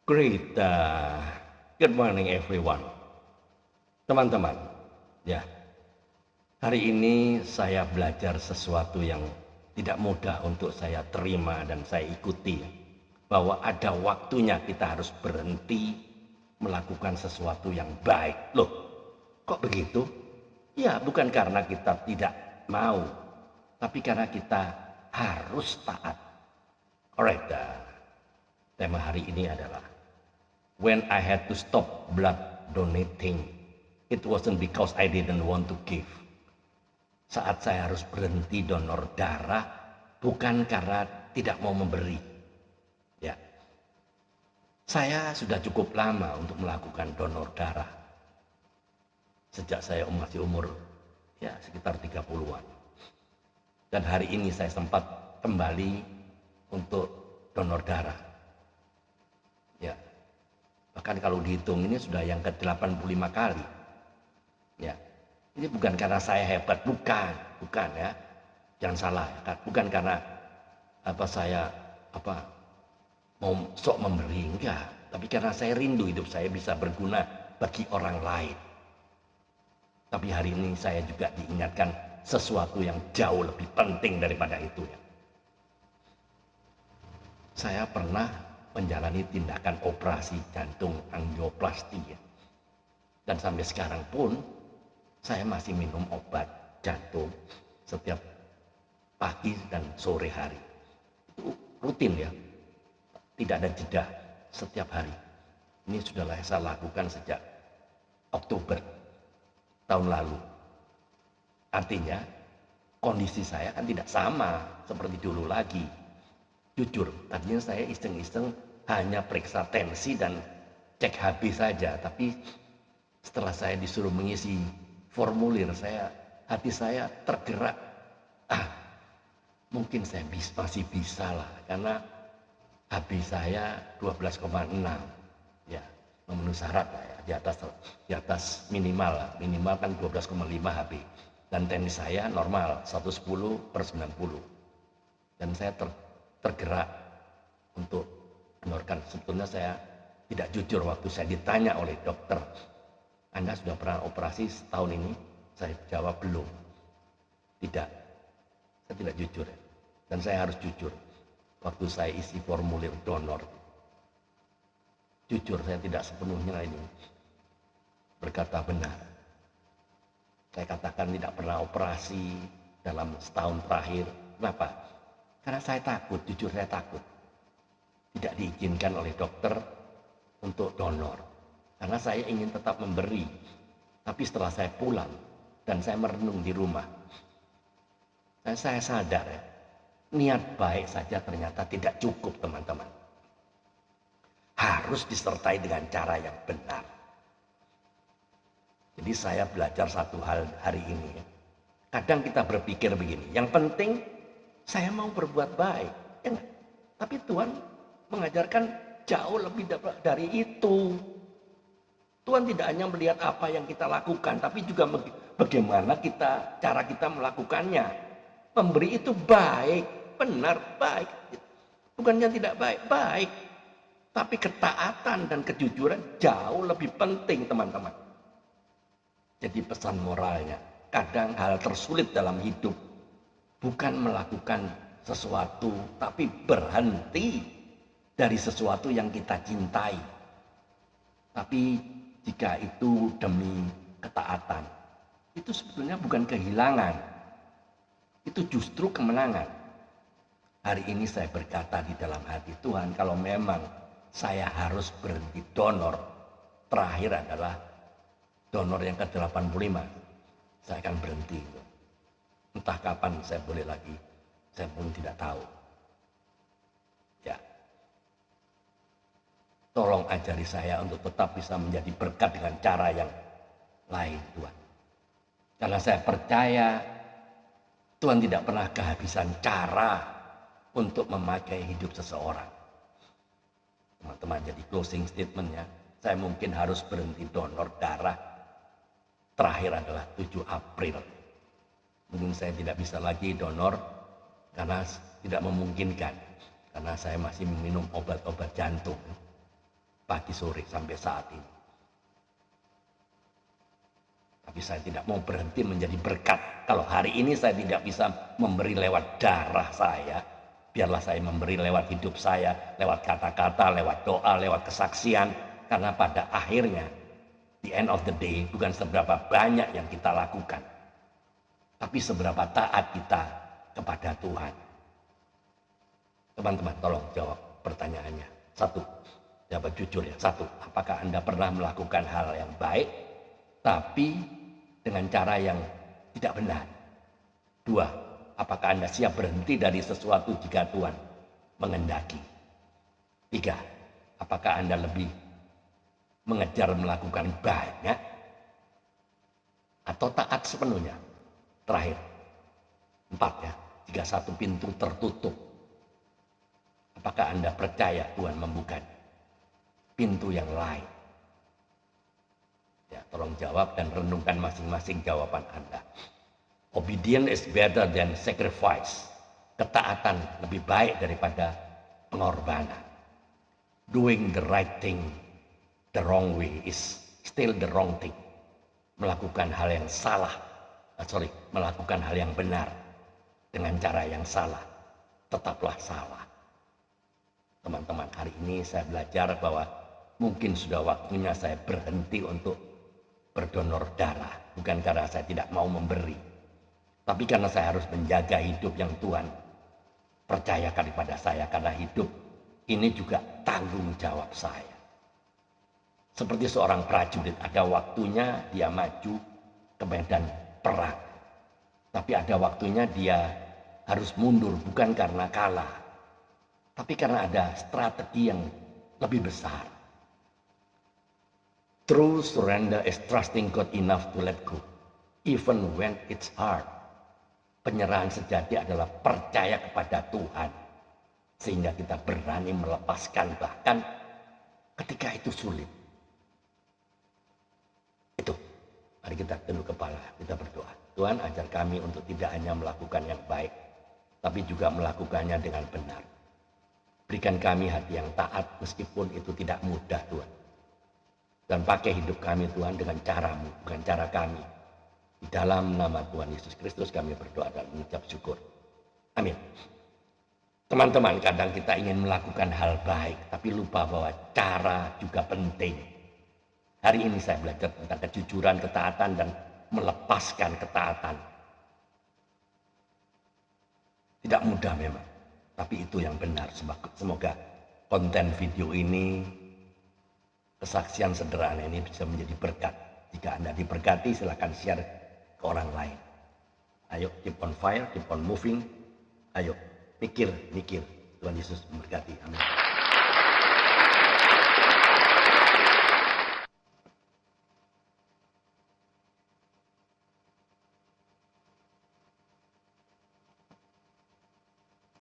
Great. Good morning everyone. Teman-teman, ya. Hari ini saya belajar sesuatu yang tidak mudah untuk saya terima dan saya ikuti. Bahwa ada waktunya kita harus berhenti melakukan sesuatu yang baik. Loh, kok begitu? Ya, bukan karena kita tidak mau, tapi karena kita harus taat. Alright, tema hari ini adalah when I had to stop blood donating, it wasn't because I didn't want to give. Saat saya harus berhenti donor darah, bukan karena tidak mau memberi. Ya, saya sudah cukup lama untuk melakukan donor darah. Sejak saya masih umur ya sekitar 30-an. Dan hari ini saya sempat kembali untuk donor darah. Ya, bahkan kalau dihitung ini sudah yang ke-85 kali. Ya, ini bukan karena saya hebat, bukan ya. Jangan salah, bukan karena saya mau sok memberi, enggak. Tapi karena saya rindu hidup saya bisa berguna bagi orang lain. Tapi hari ini saya juga diingatkan sesuatu yang jauh lebih penting daripada itu ya. Saya pernah menjalani tindakan operasi jantung angioplasti ya. Dan sampai sekarang pun saya masih minum obat jantung setiap pagi dan sore hari. Itu rutin ya. Tidak ada jeda setiap hari. Ini sudah saya lakukan sejak Oktober tahun lalu. Artinya kondisi saya kan tidak sama seperti dulu lagi. Jujur, tadinya saya iseng-iseng hanya periksa tensi dan cek HB saja, tapi setelah saya disuruh mengisi formulir, hati saya tergerak. Mungkin saya masih bisa lah, karena HB saya 12,6, ya memenuhi syarat lah ya, di atas minimal kan 12,5 HB, dan tensi saya normal 110/90, dan saya tergerak untuk menorkan. Sebetulnya saya tidak jujur waktu saya ditanya oleh dokter, Anda sudah pernah operasi setahun ini? Saya jawab belum. Tidak, saya tidak jujur ya. Dan saya harus jujur waktu saya isi formulir donor. Jujur, saya tidak sepenuhnya ini berkata benar. Saya katakan tidak pernah operasi dalam setahun terakhir. Kenapa? Karena saya takut, jujur saya takut. Tidak diizinkan oleh dokter untuk donor. Karena saya ingin tetap memberi. Tapi setelah saya pulang dan saya merenung di rumah, saya sadar ya, niat baik saja ternyata tidak cukup, teman-teman. Harus disertai dengan cara yang benar. Jadi saya belajar satu hal hari ini. Kadang kita berpikir begini, yang penting saya mau berbuat baik. Ya, tapi Tuhan mengajarkan jauh lebih dari itu. Tuhan tidak hanya melihat apa yang kita lakukan, tapi juga bagaimana cara kita melakukannya. Memberi itu baik, benar, baik. Bukannya tidak baik, baik. Tapi ketaatan dan kejujuran jauh lebih penting, teman-teman. Jadi pesan moralnya, kadang hal tersulit dalam hidup bukan melakukan sesuatu, tapi berhenti dari sesuatu yang kita cintai. Tapi jika itu demi ketaatan, itu sebetulnya bukan kehilangan, itu justru kemenangan. Hari ini saya berkata di dalam hati, Tuhan, kalau memang saya harus berhenti donor, terakhir adalah donor yang ke-85, saya akan berhenti. Entah kapan saya boleh lagi, saya pun tidak tahu. Ya, tolong ajari saya untuk tetap bisa menjadi berkat dengan cara yang lain, Tuhan. Karena saya percaya Tuhan tidak pernah kehabisan cara untuk memakai hidup seseorang. Teman-teman, jadi closing statementnya, saya mungkin harus berhenti donor darah terakhir adalah 7 April. Mungkin saya tidak bisa lagi donor karena tidak memungkinkan, karena saya masih minum obat-obat jantung. pagi sore sampai saat ini. Tapi saya tidak mau berhenti menjadi berkat. Kalau hari ini saya tidak bisa memberi lewat darah saya, biarlah saya memberi lewat hidup saya, lewat kata-kata, lewat doa, lewat kesaksian. Karena pada akhirnya, the end of the day, bukan seberapa banyak yang kita lakukan, tapi seberapa taat kita kepada Tuhan. Teman-teman, tolong jawab pertanyaannya. Satu, jawab jujur ya. Satu, apakah Anda pernah melakukan hal yang baik, tapi dengan cara yang tidak benar? Dua, apakah Anda siap berhenti dari sesuatu jika Tuhan mengendaki? Tiga, apakah Anda lebih mengejar melakukan banyak atau taat sepenuhnya? Terakhir, empat ya, jika satu pintu tertutup, apakah Anda percaya Tuhan membuka pintu yang lain? Ya, tolong jawab dan renungkan masing-masing jawaban Anda. Obedience is better than sacrifice. Ketaatan lebih baik daripada pengorbanan. Doing the right thing the wrong way is still the wrong thing. Melakukan hal yang salah, melakukan hal yang benar dengan cara yang salah, tetaplah salah. Teman-teman, hari ini saya belajar bahwa mungkin sudah waktunya saya berhenti untuk berdonor darah. Bukan karena saya tidak mau memberi, tapi karena saya harus menjaga hidup yang Tuhan percayakan kepada saya. Karena hidup ini juga tanggung jawab saya. Seperti seorang prajurit, ada waktunya dia maju ke medan perang, tapi ada waktunya dia harus mundur, bukan karena kalah, tapi karena ada strategi yang lebih besar. True surrender is trusting God enough to let go, even when it's hard. Penyerahan sejati adalah percaya kepada Tuhan, sehingga kita berani melepaskan bahkan ketika itu sulit. Itu, mari kita tunduk kepala, kita berdoa. Tuhan, ajar kami untuk tidak hanya melakukan yang baik, tapi juga melakukannya dengan benar. Berikan kami hati yang taat meskipun itu tidak mudah, Tuhan. Dan pakai hidup kami, Tuhan, dengan cara-Mu, bukan cara kami. Di dalam nama Tuhan Yesus Kristus kami berdoa dan mengucap syukur. Amin. Teman-teman, kadang kita ingin melakukan hal baik, tapi lupa bahwa cara juga penting. Hari ini saya belajar tentang kejujuran, ketaatan, dan melepaskan ketaatan. Tidak mudah memang, tapi itu yang benar. Semoga konten video ini, kesaksian sederhana ini bisa menjadi berkat. Jika Anda diberkati, silakan share ke orang lain. Ayo, keep on fire, keep on moving. Ayo, mikir. Tuhan Yesus memberkati. Amin.